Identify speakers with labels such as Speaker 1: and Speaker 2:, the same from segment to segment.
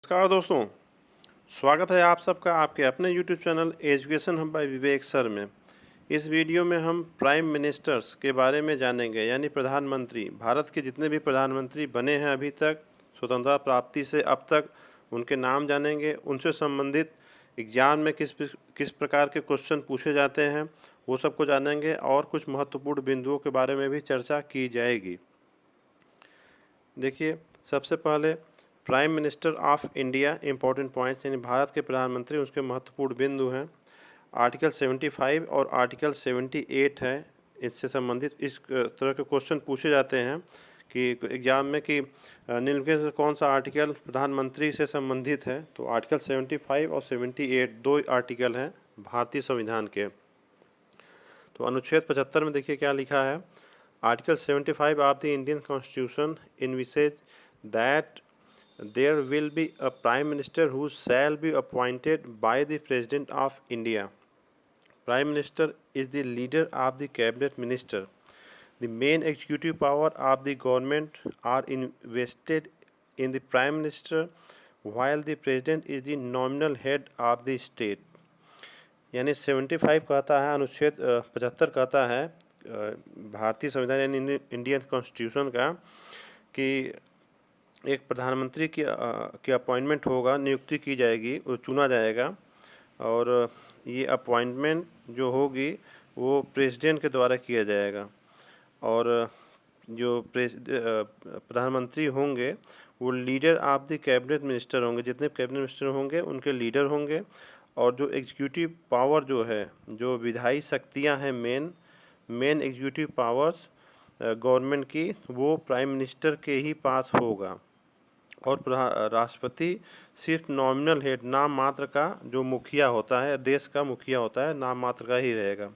Speaker 1: नमस्कार दोस्तों, स्वागत है आप सबका आपके अपने YouTube channel education hub by Vivek sir में। इस वीडियो में हम प्राइम मिनिस्टर्स के बारे में जानेंगे, यानी प्रधानमंत्री। भारत के जितने भी प्रधानमंत्री बने हैं अभी तक स्वतंत्रता प्राप्ति से अब तक, उनके नाम जानेंगे। उनसे संबंधित एग्जाम में किस प्रकार के क्वेश्चन पूछे जाते हैं वो सबको जानेंगे, और कुछ महत्वपूर्ण बिंदुओं के बारे में भी चर्चा की जाएगी। देखिए, सबसे पहले prime minister of India important points, यानी भारत के प्रधानमंत्री, उसके महत्वपूर्ण बिंदु हैं। आर्टिकल 75 और आर्टिकल 78 है, इससे संबंधित इस तरह के क्वेश्चन पूछे जाते हैं कि एग्जाम में कि निम्नलिखित से कौन सा आर्टिकल प्रधानमंत्री से संबंधित है। तो आर्टिकल 75 और 78 दो आर्टिकल हैं भारतीय संविधान के। तो अनुच्छेद 75 में देखिए क्या लिखा है। Article 75 of the Indian constitution envisages that there will be a prime minister who shall be appointed by the president of India. Prime minister is the leader of the cabinet minister. The main executive power of the government are invested in the prime minister, while the president is the nominal head of the state. यानी 75 कहता है, अनुच्छेद 75 कहता है भारतीय संविधान यानी Indian constitution का कि एक प्रधानमंत्री की अपॉइंटमेंट होगा, नियुक्ति की जाएगी, वो चुना जाएगा, और ये अपॉइंटमेंट जो होगी वो प्रेसिडेंट के द्वारा किया जाएगा। और जो प्रधानमंत्री होंगे वो leader of the cabinet minister होंगे, जितने कैबिनेट मिनिस्टर होंगे उनके लीडर होंगे। और जो एग्जीक्यूटिव पावर जो है, जो विधायी शक्तियां हैं, मेन एग्जीक्यूटिव पावर्स गवर्नमेंट की, वो प्राइम मिनिस्टर के ही पास होगा। और राष्ट्रपति सिर्फ नॉमिनल हेड, नाम मात्र का जो मुखिया होता है, देश का मुखिया होता है, नाम मात्र का ही रहेगा।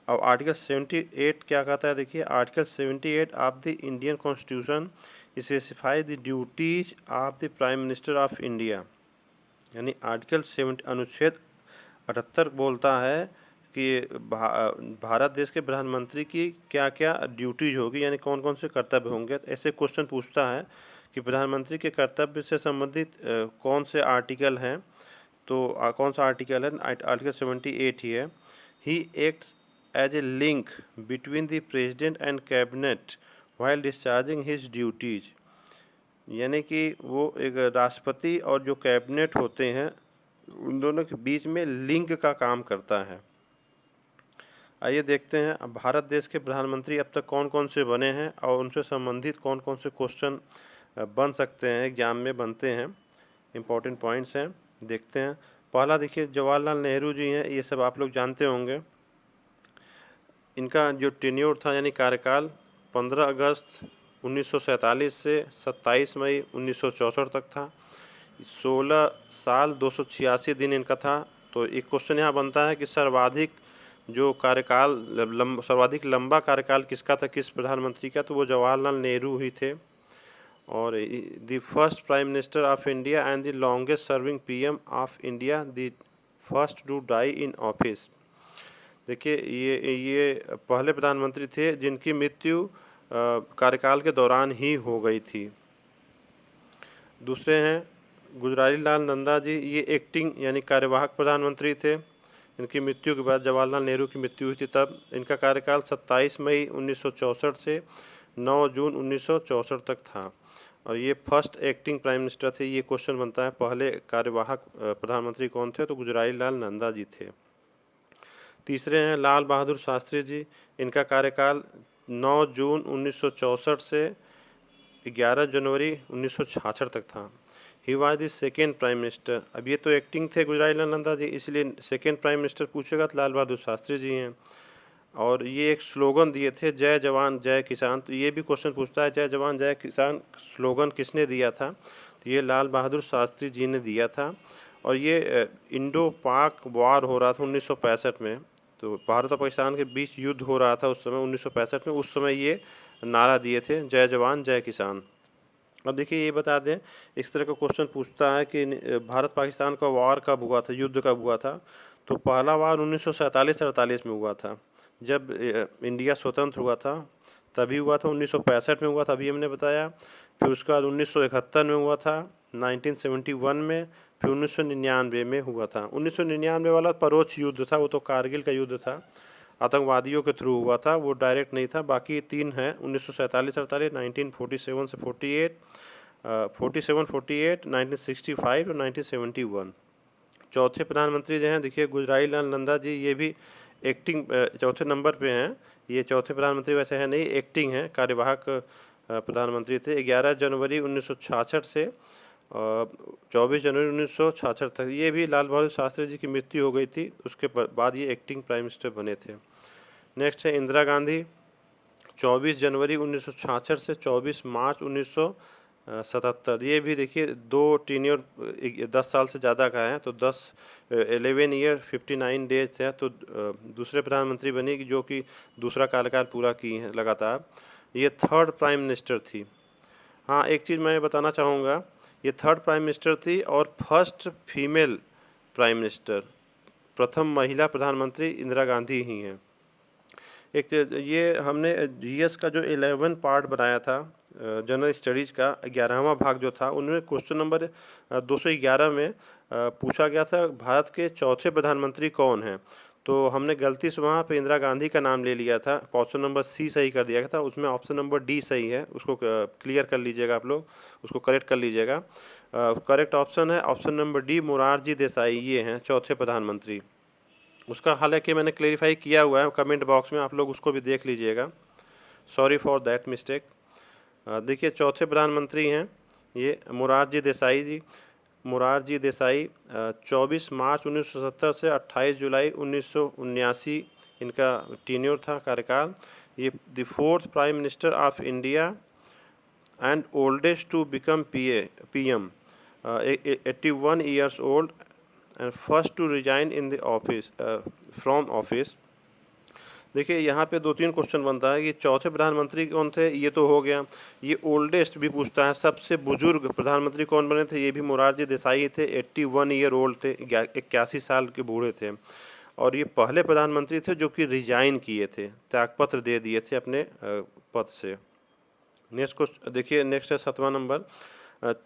Speaker 1: अब आर्टिकल 78 क्या कहता है, देखिए। Article 78 of the Indian constitution specify the duties of the prime minister of India. यानी आर्टिकल 70 अनुच्छेद 78 बोलता है कि भारत देश के प्रधानमंत्री की क्या क्या ड्यूटीज होगी, यानी कौन कौन से कर्तव्य होंगे। ऐसे क्वेश्चन पूछता है कि प्रधानमंत्री के कर्तव्य से संबंधित कौन से आर्टिकल हैं। तो कौन सा आर्टिकल है, आर्टिकल 78 ही है। He acts as a link between the president and cabinet while discharging his duties. यानी कि वो एक राष्ट्रपति और जो कैबिनेट होते हैं उन दोनों के बीच में लिंक का काम करता है। आइए देखते हैं अब भारत देश के प्रधानमंत्री अब तक कौन कौन से बने हैं और उनसे संबंधित कौन कौन से क्वेश्चन बन सकते हैं, एग्जाम में बनते हैं। इम्पोर्टेंट पॉइंट्स हैं, देखते हैं। पहला देखिए, जवाहरलाल नेहरू जी हैं, ये सब आप लोग जानते होंगे। इनका जो टेन्योर था यानी कार्यकाल 15 अगस्त 1947 से 27 मई 1964 तक था। 16 साल 286 दिन इनका था। तो एक क्वेश्चन यहाँ बनता है कि सर्वाधिक लंबा कार्यकाल किसका था, किस प्रधानमंत्री का, तो वो जवाहरलाल नेहरू ही थे। और the first prime minister of India and the longest serving PM of India, the first to die in office. देखिए, ये पहले प्रधानमंत्री थे जिनकी मृत्यु कार्यकाल के दौरान ही हो गई थी। दूसरे हैं गुजरारी लाल नंदा जी, ये एक्टिंग यानी कार्यवाहक प्रधानमंत्री थे। इनकी मृत्यु के बाद जवाहरलाल नेहरू की मृत्यु हुई थी, तब इनका कार्यकाल 27 मई 1964 से 9 जून 1964 तक था। और ये फर्स्ट एक्टिंग प्राइम मिनिस्टर थे। ये क्वेश्चन बनता है पहले कार्यवाहक प्रधानमंत्री कौन थे, तो गुजरारी लाल नंदा जी थे। तीसरे हैं लाल बहादुर शास्त्री जी, इनका कार्यकाल 9 जून 1964 से 11 जनवरी 1966 तक था। He was the second prime minister. अब ये तो एक्टिंग थे गुजरारी लाल नंदा जी, इसलिए सेकेंड प्राइम मिनिस्टर पूछेगा तो लाल बहादुर शास्त्री जी हैं। और ये एक स्लोगन दिए थे, जय जवान जय किसान। तो ये भी क्वेश्चन पूछता है जय जवान जय किसान स्लोगन किसने दिया था, तो ये लाल बहादुर शास्त्री जी ने दिया था। और ये इंडो पाक वार हो रहा था 1965 में, तो भारत और पाकिस्तान के बीच युद्ध हो रहा था उस समय 1965 में। उस समय ये नारा दिए थे, जय जवान जय किसान। अब देखिए, ये बता दें, इस तरह का क्वेश्चन पूछता है कि भारत पाकिस्तान का वार कब हुआ था, युद्ध कब हुआ था। तो पहला वार 1947-48 में हुआ था, जब इंडिया स्वतंत्र हुआ था तभी हुआ था। 1965 में हुआ था, अभी हमने बताया। फिर उसके बाद 1971 में हुआ था, 1971 में, फिर 1999 में हुआ था। 1999 वाला परोक्ष युद्ध था, वो तो कारगिल का युद्ध था, आतंकवादियों के थ्रू हुआ था, वो डायरेक्ट नहीं था। बाकी 3 हैं, 1947-48, 1947 से 48, 47-48, 1965 और 1971। चौथे प्रधानमंत्री जो हैं देखिए गुजराई लाल नंदा जी, ये भी एक्टिंग चौथे नंबर पे हैं। ये चौथे प्रधानमंत्री वैसे हैं नहीं, एक्टिंग हैं, कार्यवाहक प्रधानमंत्री थे। 11 जनवरी 1966 से 24 जनवरी 1966 तक। ये भी लाल बहादुर शास्त्री जी की मृत्यु हो गई थी, उसके बाद ये एक्टिंग प्राइम मिनिस्टर बने थे। नेक्स्ट है इंदिरा गांधी, 24 जनवरी 1966 से 24 मार्च 1977। ये भी देखिए 2 टीनियर 10 साल से ज़्यादा का है, तो 11 ईयर 59 डेज थे। तो दूसरे प्रधानमंत्री बनी जो कि दूसरा कार्यकाल पूरा की है लगातार। ये थर्ड प्राइम मिनिस्टर थी। हाँ, एक चीज़ मैं बताना चाहूँगा, ये थर्ड प्राइम मिनिस्टर थी और फर्स्ट फीमेल प्राइम मिनिस्टर, प्रथम महिला प्रधानमंत्री इंदिरा गांधी ही हैं। एक ये हमने जीएस का जो 11 पार्ट बनाया था, जनरल स्टडीज़ का 11वां भाग जो था, उनमें क्वेश्चन नंबर 211 में पूछा गया था भारत के चौथे प्रधानमंत्री कौन हैं। तो हमने गलती से वहाँ पे इंदिरा गांधी का नाम ले लिया था, ऑप्शन नंबर सी सही कर दिया था, उसमें ऑप्शन नंबर डी सही है, उसको क्लियर कर लीजिएगा आप लोग, उसको करेक्ट कर लीजिएगा। करेक्ट ऑप्शन है option number D, Morarji Desai, ये हैं चौथे प्रधानमंत्री। उसका हालांकि मैंने क्लेरिफाई किया हुआ है कमेंट बॉक्स में, आप लोग उसको भी देख लीजिएगा, सॉरी फॉर दैट मिस्टेक। देखिए चौथे प्रधानमंत्री हैं ये मोरारजी देसाई जी। मोरारजी देसाई 24 मार्च 1970 से 28 जुलाई 1979 इनका टीन्योर था, कार्यकाल। ये the fourth prime minister of India and oldest to become PM, 81 years old and first to resign in the office from office. देखिए यहाँ पे 2-3 क्वेश्चन बनता है कि चौथे प्रधानमंत्री कौन थे, ये तो हो गया। ये ओल्डेस्ट भी पूछता है, सबसे बुजुर्ग प्रधानमंत्री कौन बने थे, ये भी मोरारजी देसाई थे, 81 ईयर ओल्ड थे, 81 साल के बूढ़े थे। और ये पहले प्रधानमंत्री थे जो कि रिजाइन किए थे, त्यागपत्र दे दिए थे अपने पद से। नेक्स्ट क्वेश्चन देखिए, नेक्स्ट है 7वां नंबर,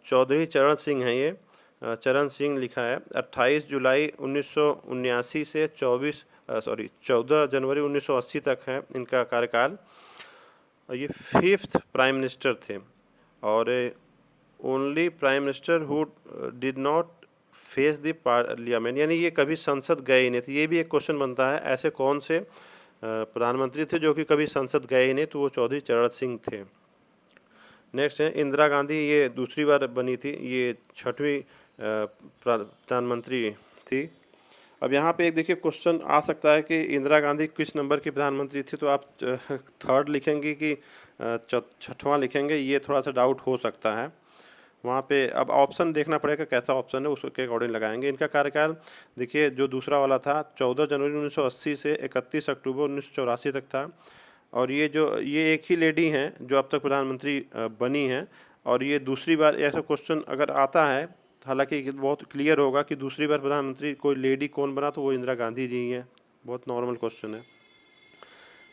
Speaker 1: चौधरी चरण सिंह हैं ये, चरण सिंह लिखा है। 28 जुलाई 1979 से 14 जनवरी 1980 तक है इनका कार्यकाल। ये 5th प्राइम मिनिस्टर थे और only prime minister who did not face the parliament, यानी ये कभी संसद गए ही नहीं थे। ये भी एक क्वेश्चन बनता है, ऐसे कौन से प्रधानमंत्री थे जो कि कभी संसद गए ही नहीं, तो वो चौधरी चरण सिंह थे। नेक्स्ट है इंदिरा गांधी, ये दूसरी बार बनी थी, ये 6वीं प्रधानमंत्री थी। अब यहाँ पे एक देखिए क्वेश्चन आ सकता है कि इंदिरा गांधी किस नंबर की प्रधानमंत्री थी, तो आप थर्ड लिखेंगे कि 6वां लिखेंगे, ये थोड़ा सा डाउट हो सकता है वहाँ पे। अब ऑप्शन देखना पड़ेगा कैसा ऑप्शन है, उसके अकॉर्डिंग लगाएंगे। इनका कार्यकाल देखिए जो दूसरा वाला था 14 जनवरी 1980 से 31 अक्टूबर 1984 तक था। और ये एक ही लेडी हैं जो अब तक प्रधानमंत्री बनी हैं, और ये दूसरी बार ऐसा क्वेश्चन अगर आता है, हालांकि बहुत क्लियर होगा कि दूसरी बार प्रधानमंत्री कोई लेडी कौन बना, तो वो इंदिरा गांधी जी ही हैं, बहुत नॉर्मल क्वेश्चन है।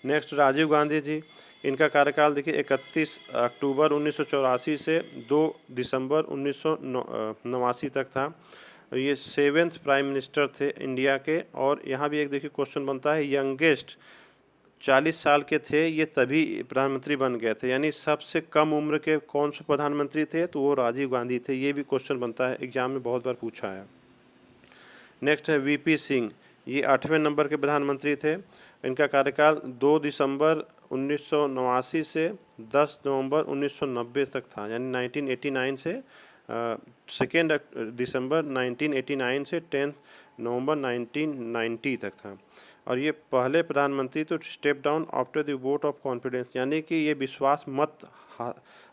Speaker 1: नेक्स्ट राजीव गांधी जी, इनका कार्यकाल देखिए 31 अक्टूबर 1984 से 2 दिसंबर 1989 तक था। ये 7th प्राइम मिनिस्टर थे इंडिया के। और यहाँ भी एक देखिए क्वेश्चन बनता है, यंगेस्ट 40 साल के थे ये तभी प्रधानमंत्री बन गए थे, यानी सबसे कम उम्र के कौन से प्रधानमंत्री थे, तो वो राजीव गांधी थे। ये भी क्वेश्चन बनता है, एग्जाम में बहुत बार पूछा है। नेक्स्ट है वीपी सिंह, ये 8वें नंबर के प्रधानमंत्री थे। इनका कार्यकाल 2 दिसंबर 1989 से 10 नवंबर 1990 तक था, यानी 1989 से 2 दिसंबर 1989 से 10 नवंबर 1990 तक था। और ये पहले प्रधानमंत्री तो step down after the vote of confidence, यानी कि ये विश्वास मत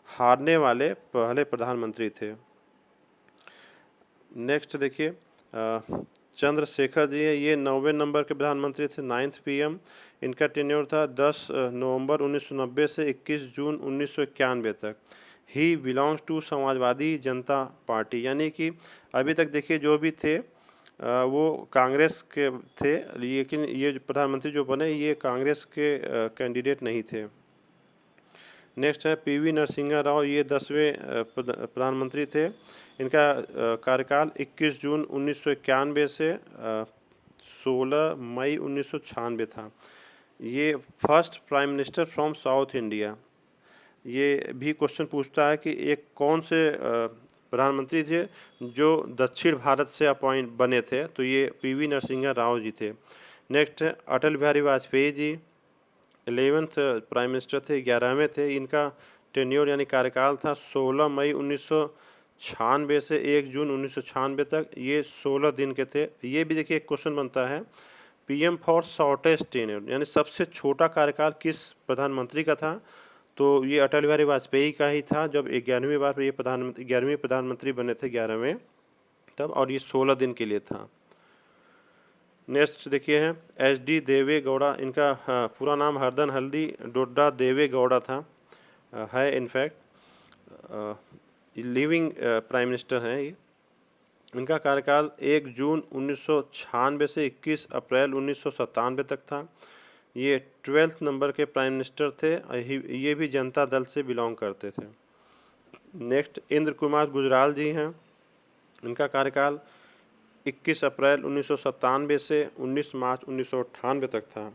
Speaker 1: हारने वाले पहले प्रधानमंत्री थे। नेक्स्ट देखिए चंद्रशेखर जी है, ये 9वें नंबर के प्रधानमंत्री थे, 9th PM। इनका टेन्योर था 10 नवंबर 1990 से 21 जून 1991 तक। He belongs to Samajwadi Janata party, यानी कि अभी तक देखिए जो भी थे वो कांग्रेस के थे, लेकिन ये प्रधानमंत्री जो बने ये कांग्रेस के कैंडिडेट नहीं थे। नेक्स्ट है पीवी नरसिम्हा राव, ये 10वें प्रधानमंत्री थे। इनका कार्यकाल 21 जून 1991 से 16 मई 1996 था। ये first prime minister from south India. ये भी क्वेश्चन पूछता है कि एक कौन से प्रधानमंत्री थे जो दक्षिण भारत से अपॉइंट बने थे, तो ये पीवी नरसिम्हा राव जी थे। नेक्स्ट है Atal Bihari Vajpayee ji, 11th prime minister थे, 11वें थे। इनका टेन्योर यानी कार्यकाल था 16 मई 1996 से 1 जून 1996 तक, ये 16 दिन के थे। ये भी देखिए एक क्वेश्चन बनता है, पीएम फॉर शॉर्टेस्ट टेन्योर यानी सबसे छोटा कार्यकाल किस प्रधानमंत्री का था, तो ये अटल बिहारी वाजपेयी का ही था, जब 11वीं बार ये 11वें प्रधानमंत्री बने थे, 11वें तब, और ये 16 दिन के लिए था। नेक्स्ट देखिए हैं HD देवे गौड़ा, इनका पूरा नाम हरदन हल्दी डोड्डा देवे गौड़ा था, है इनफैक्ट लिविंग प्राइम मिनिस्टर हैं ये। इनका कार्यकाल 1 जून 1996 से 21 अप्रैल 1997 तक था। ये 12th नंबर के प्राइम मिनिस्टर थे, ये भी जनता दल से बिलोंग करते थे। नेक्स्ट इंद्र कुमार गुजराल जी हैं, इनका कार्यकाल 21 अप्रैल 1997 से 19 मार्च 1998 तक था।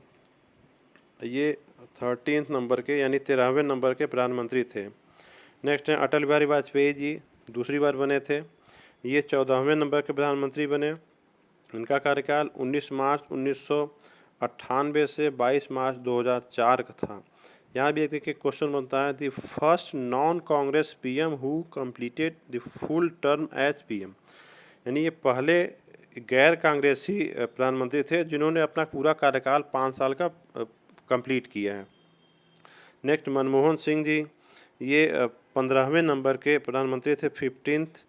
Speaker 1: ये 13th नंबर के यानी 13वें नंबर के प्रधानमंत्री थे। नेक्स्ट हैं अटल बिहारी वाजपेयी जी, दूसरी बार बने थे, ये 14वें नंबर के प्रधानमंत्री बने। इनका कार्यकाल 19 मार्च 1998 से 22 मार्च 2004 का था। यहाँ भी एक देखिए क्वेश्चन बनता है, the first non Congress PM who completed the full term as PM, यानी ये पहले गैर कांग्रेसी प्रधानमंत्री थे जिन्होंने अपना पूरा कार्यकाल 5 साल का कंप्लीट किया है। नेक्स्ट मनमोहन सिंह जी, ये 15वें नंबर के प्रधानमंत्री थे, 15th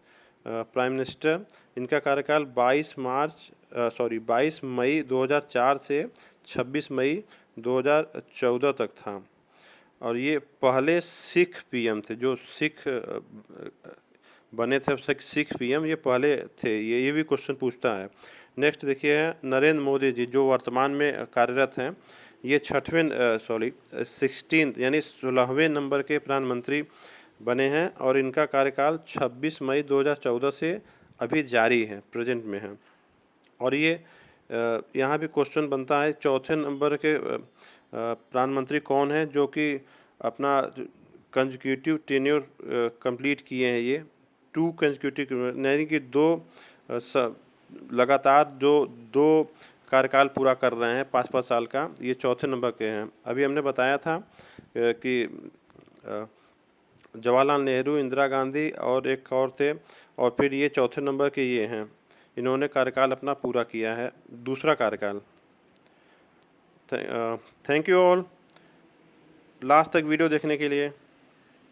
Speaker 1: प्राइम मिनिस्टर। इनका कार्यकाल 22 मई 2004 से 26 मई 2014 तक था, और ये पहले सिख पीएम थे, जो सिख बने थे सिख पीएम, ये पहले थे। ये भी क्वेश्चन पूछता है। नेक्स्ट देखिए है नरेंद्र मोदी जी, जो वर्तमान में कार्यरत हैं, ये 16th यानी 16वें नंबर के प्रधानमंत्री बने हैं, और इनका कार्यकाल 26 मई 2014 से अभी जारी है, प्रेजेंट में है। और ये यहाँ भी क्वेश्चन बनता है, चौथे नंबर के प्रधानमंत्री कौन है जो कि अपना कंसेक्यूटिव टेन्योर कंप्लीट किए हैं, ये 2 कंसेक्यूटिव यानी कि 2 लगातार जो 2 कार्यकाल पूरा कर रहे हैं 5-5 साल का, ये चौथे नंबर के हैं। अभी हमने बताया था कि जवाहरलाल नेहरू, इंदिरा गांधी और एक और थे, और फिर ये चौथे नंबर के ये हैं, इन्होंने कार्यकाल अपना पूरा किया है, दूसरा कार्यकाल। थैंक यू ऑल लास्ट तक वीडियो देखने के लिए।